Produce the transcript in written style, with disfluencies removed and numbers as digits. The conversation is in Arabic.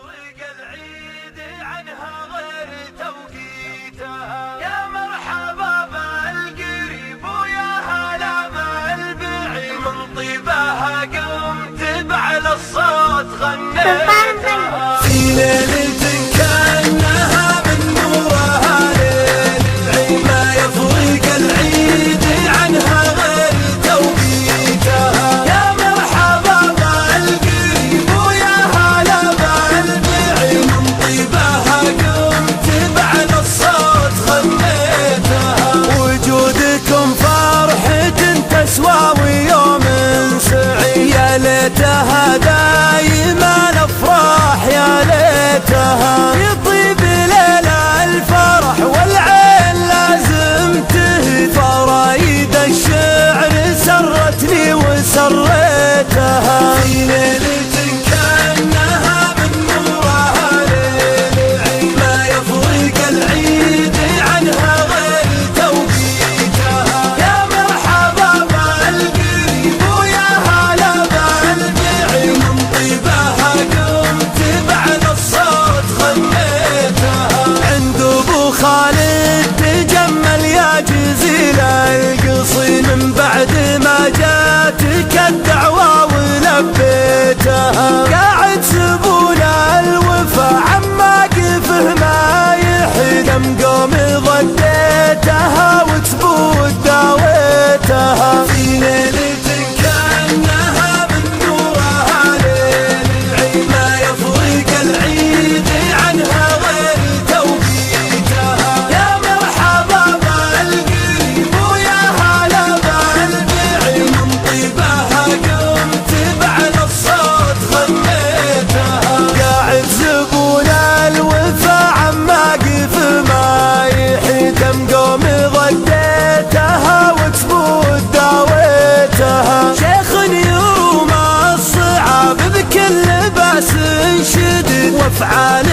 يفرق العيد عنها غير توقيتها، يا مرحبا بالقريب ويا هلا بالبعيد، من طيبها قمت بعلى الصوت غنيتها، في ليلة كأنها من نورها ليل العيد، ما يفرق العيد عنها غير توقيتها، يا مرحبا بالقريب ويا هلا بالبعيد، من طيبها قمت بعلى الصوت غنيتها، وجودكم فرحة تسوى ويوم سعيد، يا ليتها دايما الافراح، يا ليتها يطيب ليلة الفرح والعين لازم تهدى، فرايد الشعر سرتني وسريتها، في ليلة كأنها من نورها ليل العيد، ما يفرق العيد عنها غير توقيتها، يا مرحبا بالقريب ويا هلا بالبعيد، من طيبها قمت بعلى الصوت غنيتها، عند ابو خالد تجمل يا جزيل القصيد، من بعد ما جاتك الدعوة ولبيتها، قاعد سبول الوفا عما قفه ما يحيد، قوم ضديتها وتبود داويتها، في ليلة كأنها من نورها ليل العيد، ما يفرق العيد عنها غير توقيتها، يا مرحبا بالقريب ويا هلا بالبعيد، من طيبها قمت بعلى الصوت غنيتها، قاعد زبون الوفا عما قف ما يحيد، قوم ضديتها وتبود داويتها، شيخ يروم الصعاب بكل باس شديد، وافعال